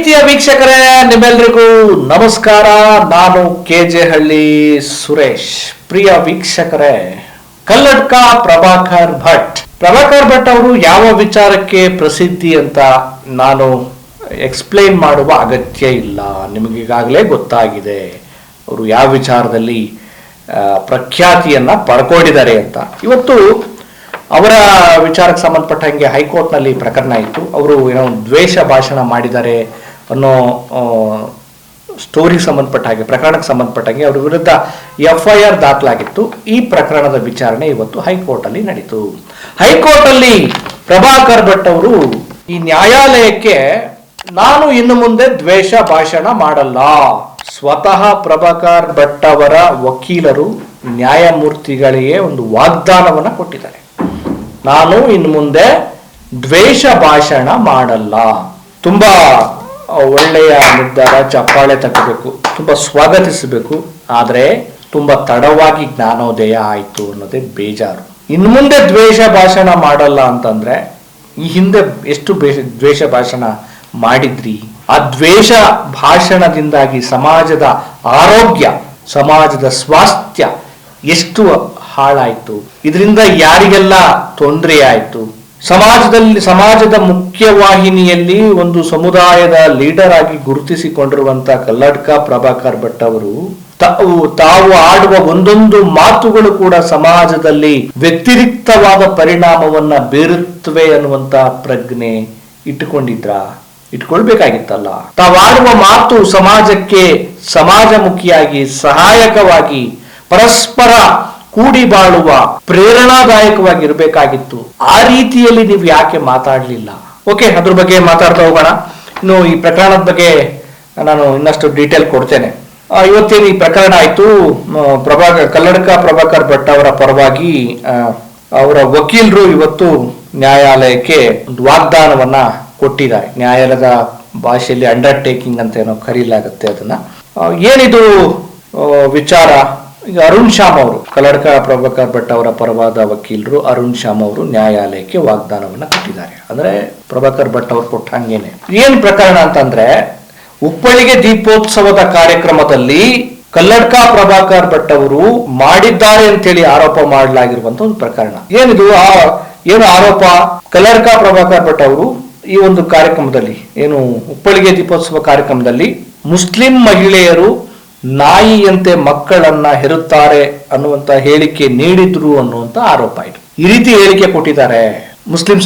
ಪ್ರೀತಿಯ ವೀಕ್ಷಕರೇ, ನಿಮ್ಮೆಲ್ಲರಿಗೂ ನಮಸ್ಕಾರ. ನಾನು ಕೆಜೆ ಹಳ್ಳಿ ಸುರೇಶ್. ಪ್ರಿಯ ವೀಕ್ಷಕರೇ, ಕಲ್ಲಡ್ಕ ಪ್ರಭಾಕರ್ ಭಟ್ ಅವರು ಯಾವ ವಿಚಾರಕ್ಕೆ ಪ್ರಸಿದ್ಧಿ ಅಂತ ನಾನು ಎಕ್ಸ್ಪ್ಲೈನ್ ಮಾಡುವ ಅಗತ್ಯ ಇಲ್ಲ. ನಿಮಗೀಗಾಗಲೇ ಗೊತ್ತಾಗಿದೆ ಅವರು ಯಾವ ವಿಚಾರದಲ್ಲಿ ಪ್ರಖ್ಯಾತಿಯನ್ನ ಪಡ್ಕೊಂಡಿದ್ದಾರೆ ಅಂತ. ಇವತ್ತು ಅವರ ವಿಚಾರಕ್ಕೆ ಸಂಬಂಧಪಟ್ಟಂಗೆ ಹೈಕೋರ್ಟ್ನಲ್ಲಿ ಪ್ರಕರಣ ಇತ್ತು. ಅವರು ಏನೋ ದ್ವೇಷ ಭಾಷಣ ಮಾಡಿದ್ದಾರೆ ಅನ್ನೋ ಸ್ಟೋರಿಗೆ ಸಂಬಂಧಪಟ್ಟ ಹಾಗೆ, ಪ್ರಕರಣಕ್ಕೆ ಸಂಬಂಧಪಟ್ಟಂಗೆ ಅವರ ವಿರುದ್ಧ FIR ದಾಖಲಾಗಿತ್ತು. ಈ ಪ್ರಕರಣದ ವಿಚಾರಣೆ ಇವತ್ತು ಹೈಕೋರ್ಟಲ್ಲಿ ನಡೀತು. ಹೈಕೋರ್ಟಲ್ಲಿ ಪ್ರಭಾಕರ್ ಭಟ್ ಅವರು ಈ ನ್ಯಾಯಾಲಯಕ್ಕೆ ನಾನು ಇನ್ನು ಮುಂದೆ ದ್ವೇಷ ಭಾಷಣ ಮಾಡಲ್ಲ, ಸ್ವತಃ ಪ್ರಭಾಕರ್ ಭಟ್ ಅವರ ವಕೀಲರು ನ್ಯಾಯಮೂರ್ತಿಗಳಿಗೆ ಒಂದು ವಾಗ್ದಾನವನ್ನು ಕೊಟ್ಟಿದ್ದಾರೆ. ನಾನು ಇನ್ನು ಮುಂದೆ ದ್ವೇಷ ಭಾಷಣ ಮಾಡಲ್ಲ. ತುಂಬಾ ಒಳ್ಳೆಯ ನಿರ್ಧಾರ, ಚಪ್ಪಾಳೆ ತಟ್ಟಬೇಕು, ತುಂಬಾ ಸ್ವಾಗತಿಸಬೇಕು. ಆದರೆ ತುಂಬಾ ತಡವಾಗಿ ಜ್ಞಾನೋದಯ ಆಯಿತು ಅನ್ನೋದೇ ಬೇಜಾರು. ಇನ್ನು ಮುಂದೆ ದ್ವೇಷ ಭಾಷಣ ಮಾಡಲ್ಲ ಅಂತಂದ್ರೆ ಈ ಹಿಂದೆ ಎಷ್ಟು ದ್ವೇಷ ಭಾಷಣ ಮಾಡಿದ್ರಿ? ಆ ದ್ವೇಷ ಭಾಷಣದಿಂದಾಗಿ ಸಮಾಜದ ಆರೋಗ್ಯ, ಸಮಾಜದ ಸ್ವಾಸ್ಥ್ಯ ಎಷ್ಟು ಹಾಳಾಯಿತು, ಇದರಿಂದ ಯಾರಿಗೆಲ್ಲ ತೊಂದರೆ ಆಯಿತು. ಸಮಾಜದ ಮುಖ್ಯವಾಹಿನಿಯಲ್ಲಿ ಒಂದು ಸಮುದಾಯದ ಲೀಡರ್ ಆಗಿ ಗುರುತಿಸಿಕೊಂಡಿರುವಂತಹ ಕಲ್ಲಡ್ಕ ಪ್ರಭಾಕರ್ ಭಟ್ ಅವರು ತಾವು ಆಡುವ ಒಂದೊಂದು ಮಾತುಗಳು ಕೂಡ ಸಮಾಜದಲ್ಲಿ ವ್ಯತಿರಿಕ್ತವಾದ ಪರಿಣಾಮವನ್ನ ಬೀರುತ್ತವೆ ಅನ್ನುವಂತ ಪ್ರಜ್ಞೆ ಇಟ್ಕೊಳ್ಬೇಕಾಗಿತ್ತಲ್ಲ. ತಾವಾಡುವ ಮಾತು ಸಮಾಜಕ್ಕೆ ಸಮಾಜಮುಖಿಯಾಗಿ, ಸಹಾಯಕವಾಗಿ, ಪರಸ್ಪರ ಕೂಡಿ ಬಾಳುವ ಪ್ರೇರಣಾದಾಯಕವಾಗಿರ್ಬೇಕಾಗಿತ್ತು. ಆ ರೀತಿಯಲ್ಲಿ ನೀವು ಯಾಕೆ ಮಾತಾಡಲಿಲ್ಲ? ಓಕೆ, ಅದ್ರ ಬಗ್ಗೆ ಮಾತಾಡ್ತಾ ಹೋಗೋಣ. ಇನ್ನು ಈ ಪ್ರಕರಣದ ಬಗ್ಗೆ ನಾನು ಇನ್ನಷ್ಟು ಡೀಟೇಲ್ ಕೊಡ್ತೇನೆ. ಇವತ್ತೇನು ಈ ಪ್ರಕರಣ ಆಯ್ತು, ಕಲ್ಲಡ್ಕ ಪ್ರಭಾಕರ್ ಭಟ್ ಅವರ ಪರವಾಗಿ ಅವರ ವಕೀಲರು ಇವತ್ತು ನ್ಯಾಯಾಲಯಕ್ಕೆ ಒಂದು ವಾಗ್ದಾನವನ್ನ ಕೊಟ್ಟಿದ್ದಾರೆ. ನ್ಯಾಯಾಲಯದ ಭಾಷೆಯಲ್ಲಿ ಅಂಡರ್ಟೇಕಿಂಗ್ ಅಂತ ಏನೋ ಕರೀಲಾಗುತ್ತೆ ಅದನ್ನ. ಏನಿದು ವಿಚಾರ? ಈಗ ಅರುಣ್ ಶ್ಯಾಮ್ ಅವರು, ಕಲ್ಲಡ್ಕ ಪ್ರಭಾಕರ್ ಭಟ್ ಅವರ ಪರವಾದ ವಕೀಲರು ಅರುಣ್ ಶ್ಯಾಮ್ ಅವರು ನ್ಯಾಯಾಲಯಕ್ಕೆ ವಾಗ್ದಾನವನ್ನ ಕೊಟ್ಟಿದ್ದಾರೆ. ಅಂದ್ರೆ ಪ್ರಭಾಕರ್ ಭಟ್ ಅವರು ಕೊಟ್ಟಂಗೇನೆ. ಏನ್ ಪ್ರಕರಣ ಅಂತಂದ್ರೆ, ಉಪ್ಪಳಿಗೆ ದೀಪೋತ್ಸವದ ಕಾರ್ಯಕ್ರಮದಲ್ಲಿ ಕಲ್ಲಡ್ಕ ಪ್ರಭಾಕರ್ ಭಟ್ ಅವರು ಮಾಡಿದ್ದಾರೆ ಅಂತೇಳಿ ಆರೋಪ ಮಾಡಲಾಗಿರುವಂತ ಒಂದು ಪ್ರಕರಣ. ಏನು ಆರೋಪ? ಕಲ್ಲಡ್ಕ ಪ್ರಭಾಕರ್ ಭಟ್ ಅವರು ಈ ಒಂದು ಕಾರ್ಯಕ್ರಮದಲ್ಲಿ, ಏನು ಉಪ್ಪಳಿಗೆ ದೀಪೋತ್ಸವ ಕಾರ್ಯಕ್ರಮದಲ್ಲಿ ಮುಸ್ಲಿಂ ಮಹಿಳೆಯರು ನಾಯಿಯಂತೆ ಮಕ್ಕಳನ್ನ ಹೆರುತ್ತಾರೆ ಅನ್ನುವಂತ ಹೇಳಿಕೆ ನೀಡಿದ್ರು ಅನ್ನುವಂತ ಆರೋಪ ಇದೆ. ಈ ರೀತಿ ಹೇಳಿಕೆ ಕೊಟ್ಟಿದ್ದಾರೆ. ಮುಸ್ಲಿಂ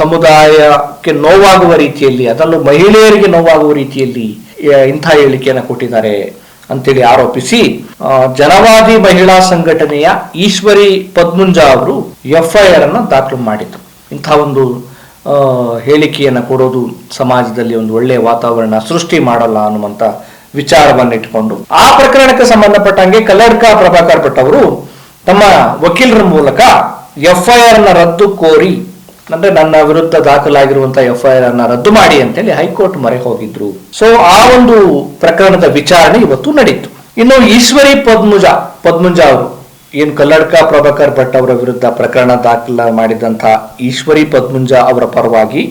ಸಮುದಾಯಕ್ಕೆ ನೋವಾಗುವ ರೀತಿಯಲ್ಲಿ, ಅದರಲ್ಲೂ ಮಹಿಳೆಯರಿಗೆ ನೋವಾಗುವ ರೀತಿಯಲ್ಲಿ ಇಂಥ ಹೇಳಿಕೆಯನ್ನು ಕೊಟ್ಟಿದ್ದಾರೆ ಅಂತೇಳಿ ಆರೋಪಿಸಿ ಜನವಾದಿ ಮಹಿಳಾ ಸಂಘಟನೆಯ ಈಶ್ವರಿ ಪದ್ಮುಂಜಾ ಅವರು FIR ಅನ್ನ ದಾಖಲು ಮಾಡಿದ್ರು. ಇಂಥ ಒಂದು ಹೇಳಿಕೆಯನ್ನು ಕೊಡೋದು ಸಮಾಜದಲ್ಲಿ ಒಂದು ಒಳ್ಳೆಯ ವಾತಾವರಣ ಸೃಷ್ಟಿ ಮಾಡಲ್ಲ ಅನ್ನುವಂತ ವಿಚಾರವನ್ನು ಇಟ್ಕೊಂಡು ಆ ಪ್ರಕರಣಕ್ಕೆ ಸಂಬಂಧಪಟ್ಟಂಗೆ ಕಲ್ಲಡ್ಕ ಪ್ರಭಾಕರ್ ಭಟ್ ಅವರು ತಮ್ಮ ವಕೀಲರ ಮೂಲಕ FIR ಅನ್ನ ರದ್ದು ಕೋರಿ, ಅಂದ್ರೆ ನನ್ನ ವಿರುದ್ಧ ದಾಖಲಾಗಿರುವಂತಹ FIR ಅನ್ನ ರದ್ದು ಮಾಡಿ ಅಂತೇಳಿ ಹೈಕೋರ್ಟ್ ಮೊರೆ ಹೋಗಿದ್ರು. ಸೊ ಆ ಒಂದು ಪ್ರಕರಣದ ವಿಚಾರಣೆ ಇವತ್ತು ನಡೀತು. ಇನ್ನು ಈಶ್ವರಿ ಪದ್ಮುಂಜಾ ಅವರು, ಏನು ಕಲ್ಲಡ್ಕ ಪ್ರಭಾಕರ್ ಭಟ್ ಅವರ ವಿರುದ್ಧ ಪ್ರಕರಣ ದಾಖಲ ಮಾಡಿದಂತಹ ಈಶ್ವರಿ ಪದ್ಮುಂಜಾ ಅವರ ಪರವಾಗಿ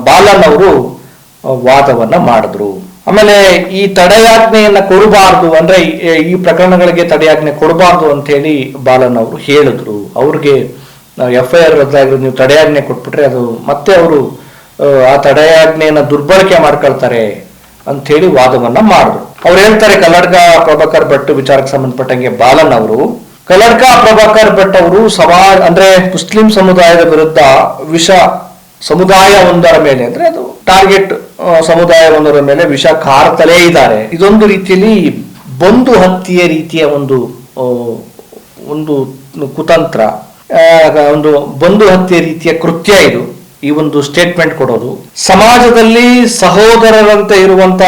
ಬಾಲನ್ ಅವರು ವಾದವನ್ನ ಮಾಡಿದ್ರು. ಆಮೇಲೆ ಈ ತಡೆಯಾಜ್ಞೆಯನ್ನ ಕೊಡಬಾರ್ದು, ಅಂದ್ರೆ ಈ ಪ್ರಕರಣಗಳಿಗೆ ತಡೆಯಾಜ್ಞೆ ಕೊಡಬಾರ್ದು ಅಂತ ಹೇಳಿ ಬಾಲನ್ ಅವರು ಹೇಳಿದ್ರು. ಅವ್ರಿಗೆ FIR ರದ್ದಾಗಿರೋದು, ನೀವು ತಡೆಯಾಜ್ಞೆ ಕೊಟ್ಬಿಟ್ರೆ ಅದು ಮತ್ತೆ ಅವರು ಆ ತಡೆಯಾಜ್ಞೆಯನ್ನ ದುರ್ಬಳಕೆ ಮಾಡ್ಕೊಳ್ತಾರೆ ಅಂತ ಹೇಳಿ ವಾದವನ್ನ ಮಾಡಿದ್ರು. ಅವ್ರು ಹೇಳ್ತಾರೆ, ಕಲ್ಲಡ್ಕ ಪ್ರಭಾಕರ್ ಭಟ್ ವಿಚಾರಕ್ಕೆ ಸಂಬಂಧಪಟ್ಟಂಗೆ ಬಾಲನ್ ಅವರು, ಕಲ್ಲಡ್ಕ ಪ್ರಭಾಕರ್ ಭಟ್ ಅವರು ಅಂದ್ರೆ ಮುಸ್ಲಿಂ ಸಮುದಾಯದ ವಿರುದ್ಧ ಸಮುದಾಯ ಒಂದರ ಮೇಲೆ, ಅಂದ್ರೆ ಅದು ಟಾರ್ಗೆಟ್ ಸಮುದಾಯ ಒಂದರ ಮೇಲೆ ವಿಷ ಕಾರ್ತಲೇ ಇದ್ದಾರೆ. ಇದೊಂದು ರೀತಿಯಲ್ಲಿ ಬಂದು ಹತ್ಯೆಯ ರೀತಿಯ ಒಂದು ಕುತಂತ್ರ, ಒಂದು ಬಂದು ಹತ್ಯೆ ರೀತಿಯ ಕೃತ್ಯ ಇದು. ಈ ಒಂದು ಸ್ಟೇಟ್ಮೆಂಟ್ ಕೊಡೋದು ಸಮಾಜದಲ್ಲಿ ಸಹೋದರರಂತೆ ಇರುವಂತ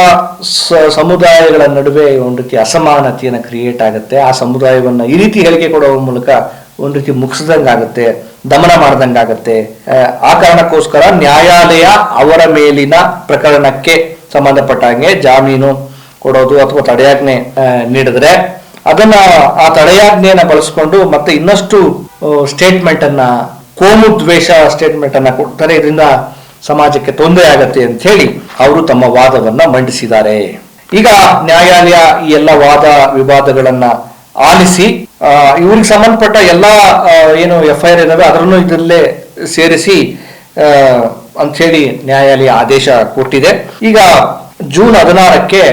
ಸಮುದಾಯಗಳ ನಡುವೆ ಒಂದು ರೀತಿ ಅಸಮಾನತೆಯನ್ನು ಕ್ರಿಯೇಟ್ ಆಗುತ್ತೆ. ಆ ಸಮುದಾಯವನ್ನ ಈ ರೀತಿ ಹೇಳಿಕೆ ಕೊಡುವ ಮೂಲಕ ಒಂದು ರೀತಿ ಮುಗಿಸ್ದಂಗಾಗತ್ತೆ, ದಮನ ಮಾಡ್ದಂಗಾಗತ್ತೆ. ಆ ಕಾರಣಕ್ಕೋಸ್ಕರ ನ್ಯಾಯಾಲಯ ಅವರ ಮೇಲಿನ ಪ್ರಕರಣಕ್ಕೆ ಸಂಬಂಧಪಟ್ಟಂಗೆ ಜಾಮೀನು ಕೊಡೋದು ಅಥವಾ ತಡೆಯಾಜ್ಞೆ ನೀಡಿದ್ರೆ ಆ ತಡೆಯಾಜ್ಞೆಯನ್ನ ಬಳಸ್ಕೊಂಡು ಮತ್ತೆ ಇನ್ನಷ್ಟು ಸ್ಟೇಟ್ಮೆಂಟ್ ಅನ್ನ, ಕೋಮು ದ್ವೇಷ ಸ್ಟೇಟ್ಮೆಂಟ್ ಅನ್ನ ಕೊಡ್ತಾರೆ. ಇದರಿಂದ ಸಮಾಜಕ್ಕೆ ತೊಂದರೆ ಆಗತ್ತೆ ಅಂತ ಹೇಳಿ ಅವರು ತಮ್ಮ ವಾದವನ್ನ ಮಂಡಿಸಿದ್ದಾರೆ. ಈಗ ನ್ಯಾಯಾಲಯ ಈ ಎಲ್ಲ ವಾದ ವಿವಾದಗಳನ್ನ ಆಲಿಸಿ ಇವ್ರಿಗೆ ಸಂಬಂಧಪಟ್ಟ ಎಲ್ಲ ಏನು FIR ಇದಾವೆ ಅದರನ್ನು ಇದರಲ್ಲೇ ಸೇರಿಸಿ ಅಂಥೇಳಿ ನ್ಯಾಯಾಲಯ ಆದೇಶ ಕೊಟ್ಟಿದೆ. ಈಗ ಜೂನ್ 16ಕ್ಕೆ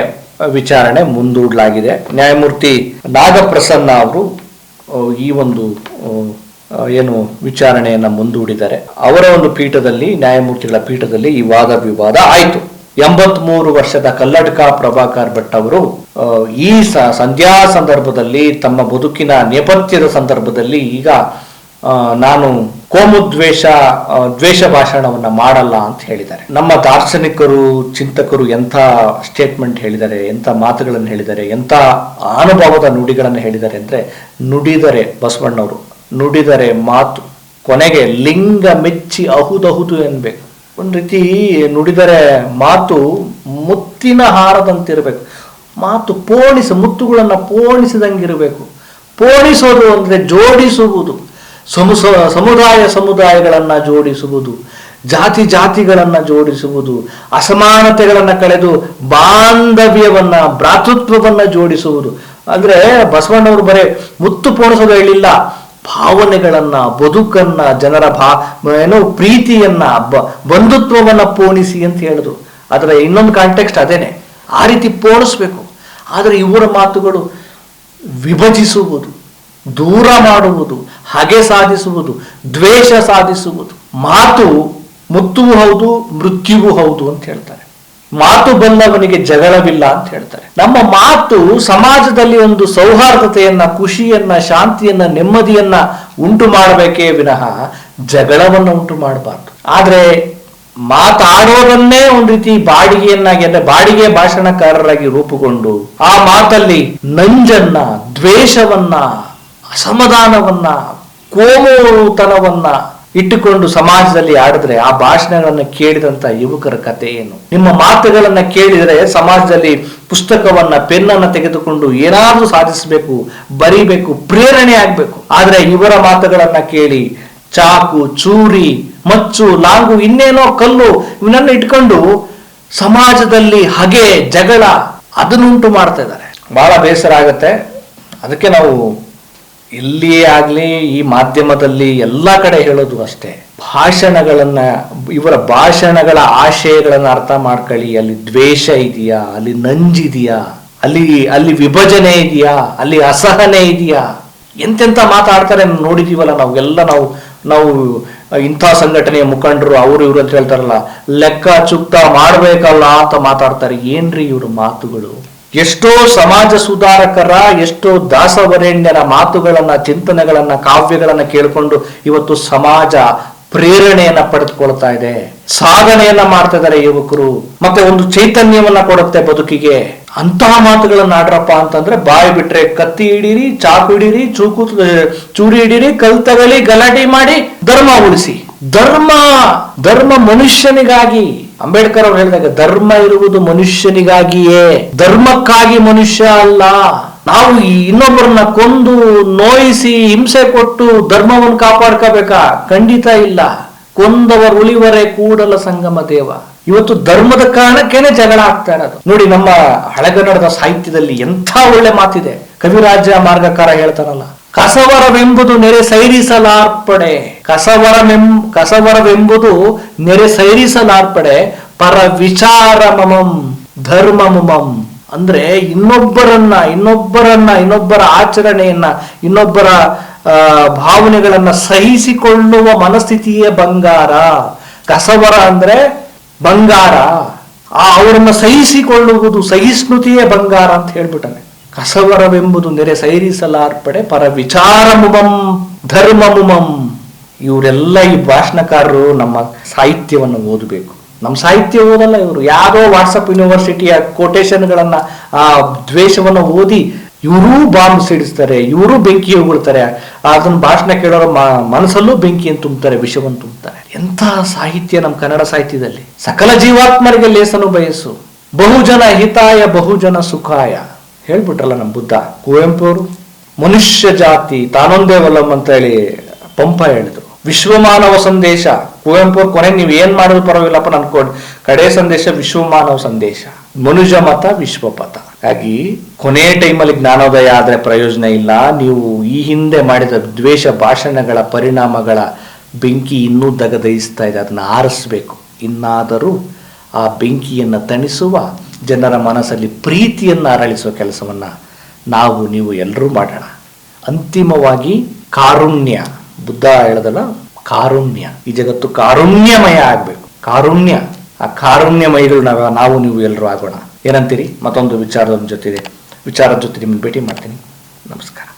ವಿಚಾರಣೆ ಮುಂದೂಡಲಾಗಿದೆ. ನ್ಯಾಯಮೂರ್ತಿ ನಾಗಪ್ರಸನ್ನ ಅವರು ಈ ಒಂದು ಏನು ವಿಚಾರಣೆಯನ್ನ ಮುಂದೂಡಿದ್ದಾರೆ. ಅವರ ಒಂದು ಪೀಠದಲ್ಲಿ, ನ್ಯಾಯಮೂರ್ತಿಗಳ ಪೀಠದಲ್ಲಿ ಈ ವಾದ ವಿವಾದ ಆಯಿತು. 83 ವರ್ಷದ ಕಲ್ಲಡ್ಕ ಪ್ರಭಾಕರ್ ಭಟ್ ಅವರು ಈ ಸಂಧ್ಯಾ ಸಂದರ್ಭದಲ್ಲಿ, ತಮ್ಮ ಬದುಕಿನ ನೇಪಥ್ಯದ ಸಂದರ್ಭದಲ್ಲಿ ಈಗ ನಾನು ದ್ವೇಷ ಭಾಷಣವನ್ನ ಮಾಡಲ್ಲ ಅಂತ ಹೇಳಿದ್ದಾರೆ. ನಮ್ಮ ದಾರ್ಶನಿಕರು, ಚಿಂತಕರು ಎಂಥ ಸ್ಟೇಟ್ಮೆಂಟ್ ಹೇಳಿದ್ದಾರೆ, ಎಂಥ ಮಾತುಗಳನ್ನು ಹೇಳಿದ್ದಾರೆ, ಎಂಥ ಅನುಭವದ ನುಡಿಗಳನ್ನು ಹೇಳಿದ್ದಾರೆ ಅಂದ್ರೆ, ನುಡಿದರೆ ಬಸವಣ್ಣವರು ನುಡಿದರೆ ಮಾತು ಕೊನೆಗೆ ಲಿಂಗ ಮೆಚ್ಚಿ ಅಹುದಹುದು ಎನ್ಬೇಕು. ಒಂದು ರೀತಿ ನುಡಿದರೆ ಮಾತು ಮುತ್ತಿನ ಹಾರದಂತಿರಬೇಕು. ಮಾತು ಮುತ್ತುಗಳನ್ನು ಪೋಣಿಸಿದಂಗಿರಬೇಕು. ಪೋಣಿಸೋದು ಅಂದ್ರೆ ಜೋಡಿಸುವುದು, ಸಮುದಾಯಗಳನ್ನು ಜೋಡಿಸುವುದು, ಜಾತಿಗಳನ್ನು ಜೋಡಿಸುವುದು, ಅಸಮಾನತೆಗಳನ್ನು ಕಳೆದು ಬಾಂಧವ್ಯವನ್ನ, ಭ್ರಾತೃತ್ವವನ್ನ ಜೋಡಿಸುವುದು. ಅಂದ್ರೆ ಬಸವಣ್ಣವರು ಬರೇ ಮುತ್ತು ಪೋಣಿಸೋದು ಹೇಳಿಲ್ಲ, ಭಾವನೆಗಳನ್ನ, ಬದುಕನ್ನ, ಜನರ ಪ್ರೀತಿಯನ್ನ, ಬಂಧುತ್ವವನ್ನ ಪೋಣಿಸಿ ಅಂತ ಹೇಳಿದ್ರು. ಅದರ ಇನ್ನೊಂದು ಕಾಂಟೆಕ್ಸ್ಟ್ ಅದೇನೆ, ಆ ರೀತಿ ಪೋಣಿಸ್ಬೇಕು. ಆದರೆ ಇವರ ಮಾತುಗಳು ವಿಭಜಿಸುವುದು, ದೂರ ಮಾಡುವುದು, ಹಗೆ ಸಾಧಿಸುವುದು, ದ್ವೇಷ ಸಾಧಿಸುವುದು. ಮಾತು ಮುತ್ತುವು ಹೌದು, ಮೃತ್ಯುವು ಹೌದು ಅಂತ ಹೇಳ್ತಾರೆ. ಮಾತು ಬಲ್ಲವನಿಗೆ ಜಗಳವಿಲ್ಲ ಅಂತ ಹೇಳ್ತಾರೆ. ನಮ್ಮ ಮಾತು ಸಮಾಜದಲ್ಲಿ ಒಂದು ಸೌಹಾರ್ದತೆಯನ್ನ, ಖುಷಿಯನ್ನ, ಶಾಂತಿಯನ್ನ, ನೆಮ್ಮದಿಯನ್ನ ಉಂಟು ಮಾಡಬೇಕೇ ವಿನಃ ಜಗಳವನ್ನ ಉಂಟು ಮಾಡಬಾರ್ದು. ಆದ್ರೆ ಮಾತಾಡೋದನ್ನೇ ಒಂದು ರೀತಿ ಬಾಡಿಗೆಯನ್ನಾಗಿ, ಅಂದ್ರೆ ಬಾಡಿಗೆ ಭಾಷಣಕಾರರಾಗಿ ರೂಪುಗೊಂಡು ಆ ಮಾತಲ್ಲಿ ನಂಜನ್ನ, ದ್ವೇಷವನ್ನ, ಅಸಮಾಧಾನವನ್ನ, ಕೋಮುತನವನ್ನ ಇಟ್ಟುಕೊಂಡು ಸಮಾಜದಲ್ಲಿ ಆಡಿದ್ರೆ ಆ ಭಾಷಣಗಳನ್ನ ಕೇಳಿದಂತ ಯುವಕರ ಕಥೆ ಏನು? ನಿಮ್ಮ ಮಾತುಗಳನ್ನ ಕೇಳಿದರೆ ಸಮಾಜದಲ್ಲಿ ಪುಸ್ತಕವನ್ನ, ಪೆನ್ನನ್ನ ತೆಗೆದುಕೊಂಡು ಏನಾದ್ರೂ ಸಾಧಿಸಬೇಕು, ಬರೀಬೇಕು, ಪ್ರೇರಣೆ ಆಗ್ಬೇಕು. ಆದ್ರೆ ಇವರ ಮಾತುಗಳನ್ನ ಕೇಳಿ ಚಾಕು, ಚೂರಿ, ಮಚ್ಚು, ಲಾಂಗು, ಇನ್ನೇನೋ ಕಲ್ಲು ಇವನನ್ನ ಇಟ್ಕೊಂಡು ಸಮಾಜದಲ್ಲಿ ಹಗೆ, ಜಗಳ ಅದನ್ನುಂಟು ಮಾಡ್ತಾ ಇದ್ದಾರೆ. ಬಹಳ ಬೇಸರ ಆಗತ್ತೆ. ಅದಕ್ಕೆ ನಾವು ಇಲ್ಲಿಯೇ ಆಗ್ಲಿ, ಈ ಮಾಧ್ಯಮದಲ್ಲಿ ಎಲ್ಲ ಕಡೆ ಹೇಳೋದು ಅಷ್ಟೇ, ಇವರ ಭಾಷಣಗಳ ಆಶಯಗಳನ್ನ ಅರ್ಥ ಮಾಡ್ಕೊಳ್ಳಿ. ಅಲ್ಲಿ ದ್ವೇಷ ಇದೆಯಾ, ಅಲ್ಲಿ ನಂಜಿದೆಯಾ, ಅಲ್ಲಿ ವಿಭಜನೆ ಇದೆಯಾ, ಅಲ್ಲಿ ಅಸಹನೆ ಇದೆಯಾ, ಎಂತೆಂತ ಮಾತಾಡ್ತಾರೆ ನೋಡಿದೀವಲ್ಲ ನಾವು ಇಂಥ ಸಂಘಟನೆಯ ಮುಖಂಡರು ಅವರು ಇವರು ಅಂತ ಹೇಳ್ತಾರಲ್ಲ, ಲೆಕ್ಕ ಚುಕ್ತ ಮಾಡ್ಬೇಕಲ್ಲ ಅಂತ ಮಾತಾಡ್ತಾರೆ. ಏನ್ರಿ ಇವ್ರ ಮಾತುಗಳು? ಎಷ್ಟೋ ಸಮಾಜ ಸುಧಾರಕರ, ಎಷ್ಟೋ ದಾಸವರೇಣ್ಯರ ಮಾತುಗಳನ್ನ, ಚಿಂತನೆಗಳನ್ನ, ಕಾವ್ಯಗಳನ್ನ ಕೇಳಿಕೊಂಡು ಇವತ್ತು ಸಮಾಜ ಪ್ರೇರಣೆಯನ್ನ ಪಡೆದುಕೊಳ್ತಾ ಇದೆ, ಸಾಧನೆಯನ್ನ ಮಾಡ್ತಾ ಇದ್ದಾರೆ ಯುವಕರು. ಮತ್ತೆ ಒಂದು ಚೈತನ್ಯವನ್ನ ಕೊಡುತ್ತೆ ಬದುಕಿಗೆ. ಅಂತಹ ಮಾತುಗಳನ್ನ ಆಡ್ರಪ್ಪ ಅಂತಂದ್ರೆ ಬಾಯಿ ಬಿಟ್ರೆ ಕತ್ತಿ ಹಿಡೀರಿ, ಚಾಕು ಹಿಡೀರಿ, ಚೂರಿ ಹಿಡೀರಿ, ಕಲ್ ತಗಲಿ, ಗಲಾಟೆ ಮಾಡಿ ಧರ್ಮ ಉಳಿಸಿ. ಧರ್ಮ ಮನುಷ್ಯನಿಗಾಗಿ. ಅಂಬೇಡ್ಕರ್ ಅವರು ಹೇಳಿದಾಗ ಧರ್ಮ ಇರುವುದು ಮನುಷ್ಯನಿಗಾಗಿಯೇ, ಧರ್ಮಕ್ಕಾಗಿ ಮನುಷ್ಯ ಅಲ್ಲ. ನಾವು ಇನ್ನೊಬ್ಬರನ್ನ ಕೊಂದು, ನೋಯಿಸಿ, ಹಿಂಸೆ ಕೊಟ್ಟು ಧರ್ಮವನ್ನು ಕಾಪಾಡ್ಕೋಬೇಕಾ? ಖಂಡಿತ ಇಲ್ಲ. ಕೊಂದವರು ಉಳಿವರೇ ಕೂಡಲ ಸಂಗಮ ದೇವ. ಇವತ್ತು ಧರ್ಮದ ಕಾರಣಕ್ಕೇನೆ ಜಗಳ ಆಗ್ತಾ ಇರೋದು. ನೋಡಿ, ನಮ್ಮ ಹಳೆಗನ್ನಡದ ಸಾಹಿತ್ಯದಲ್ಲಿ ಎಂಥ ಒಳ್ಳೆ ಮಾತಿದೆ. ಕವಿರಾಜ ಮಾರ್ಗಕಾರ ಹೇಳ್ತಾರಲ್ಲ, ಕಸವರವೆಂಬುದು ನೆರೆ ಸೈರಿಸಲಾರ್ಪಡೆ, ಕಸವರವೆಂಬುದು ನೆರೆ ಸೈರಿಸಲಾರ್ಪಡೆ, ಪರ ವಿಚಾರ ಮಮಂ ಧರ್ಮ ಮಮಂ. ಅಂದ್ರೆ ಇನ್ನೊಬ್ಬರ ಆಚರಣೆಯನ್ನ, ಇನ್ನೊಬ್ಬರ ಭಾವನೆಗಳನ್ನ ಸಹಿಸಿಕೊಳ್ಳುವ ಮನಸ್ಥಿತಿಯೇ ಬಂಗಾರ. ಕಸವರ ಅಂದ್ರೆ ಬಂಗಾರ, ಅವರನ್ನ ಸಹಿಸಿಕೊಳ್ಳುವುದು, ಸಹಿಷ್ಣುತೆಯೇ ಬಂಗಾರ ಅಂತ ಹೇಳ್ಬಿಟ್ಟಾನೆ. ಕಸವರವೆಂಬುದು ನೆರೆ ಸೈರಿಸಲಾರ್ಪಡೆ, ಪರ ವಿಚಾರ ಮುಮಂ ಧರ್ಮ ಮುಮಂ. ಇವರೆಲ್ಲ ಈ ಭಾಷಣಕಾರರು ನಮ್ಮ ಸಾಹಿತ್ಯವನ್ನು ಓದಬೇಕು. ನಮ್ಮ ಸಾಹಿತ್ಯ ಓದಲ್ಲ ಇವರು. ಯಾರೋ ವಾಟ್ಸಪ್ ಯೂನಿವರ್ಸಿಟಿಯ ಕೋಟೇಶನ್ಗಳನ್ನ, ಆ ದ್ವೇಷವನ್ನು ಓದಿ ಇವರು ಬಾಂಬ್ ಸಿಡಿಸ್ತಾರೆ, ಇವರು ಬೆಂಕಿ ಹೋಗ್ಬಿಡ್ತಾರೆ. ಅದನ್ನ ಭಾಷಣ ಕೇಳೋರ ಮನಸ್ಸಲ್ಲೂ ಬೆಂಕಿಯನ್ನು ತುಂಬುತ್ತಾರೆ, ವಿಷವನ್ನು ತುಂಬುತ್ತಾರೆ. ಎಂಥ ಸಾಹಿತ್ಯ ನಮ್ಮ ಕನ್ನಡ ಸಾಹಿತ್ಯದಲ್ಲಿ! ಸಕಲ ಜೀವಾತ್ಮರಿಗೆ ಲೇಸನು ಬಯಸು, ಬಹುಜನ ಹಿತಾಯ ಬಹುಜನ ಸುಖಾಯ ಹೇಳ್ಬಿಟ್ರಲ್ಲ ನಮ್ಮ ಬುದ್ಧ. ಕುವೆಂಪು ಅವರು ಮನುಷ್ಯ ಜಾತಿ ತಾನೊಂದೇ ವಲ್ಲಂ ಅಂತ ಹೇಳಿ ಪಂಪ ಹೇಳಿದ್ರು. ವಿಶ್ವಮಾನವ ಸಂದೇಶ ಕುವೆಂಪು ಅವ್ರ ಕೊನೆಗೆ ನೀವು ಏನ್ ಮಾಡೋದು ಪರವಾಗಿಲ್ಲಪ್ಪ, ನನ್ ಕಡೆ ಸಂದೇಶ ವಿಶ್ವಮಾನವ ಸಂದೇಶ, ಮನುಜ ಮತ ವಿಶ್ವಪಥ. ಹಾಗಾಗಿ ಕೊನೆ ಟೈಮಲ್ಲಿ ಜ್ಞಾನೋದಯ ಆದ್ರೆ ಪ್ರಯೋಜನ ಇಲ್ಲ. ನೀವು ಈ ಹಿಂದೆ ಮಾಡಿದ ದ್ವೇಷ ಭಾಷಣಗಳ ಪರಿಣಾಮಗಳ ಬೆಂಕಿ ಇನ್ನೂ ದಗದಯಿಸ್ತಾ ಇದೆ, ಅದನ್ನ ಆರಿಸ್ಬೇಕು. ಇನ್ನಾದರೂ ಆ ಬೆಂಕಿಯನ್ನು ತಣಿಸುವ, ಜನರ ಮನಸ್ಸಲ್ಲಿ ಪ್ರೀತಿಯನ್ನು ಅರಳಿಸುವ ಕೆಲಸವನ್ನ ನಾವು ನೀವು ಎಲ್ಲರೂ ಮಾಡೋಣ. ಅಂತಿಮವಾಗಿ ಕಾರುಣ್ಯ, ಬುದ್ಧ ಹೇಳದಲ್ಲ, ಕಾರುಣ್ಯ, ಈ ಜಗತ್ತು ಕಾರುಣ್ಯಮಯ ಆಗ್ಬೇಕು. ಕಾರುಣ್ಯ, ಆ ಕಾರುಣ್ಯಮಯಿಗಳು ನಾವು ನೀವು ಎಲ್ಲರೂ ಆಗೋಣ. ಏನಂತೀರಿ? ಮತ್ತೊಂದು ವಿಚಾರದ ಜೊತೆ ನಿಮ್ಮನ್ನು ಭೇಟಿ ಮಾಡ್ತೀನಿ. ನಮಸ್ಕಾರ.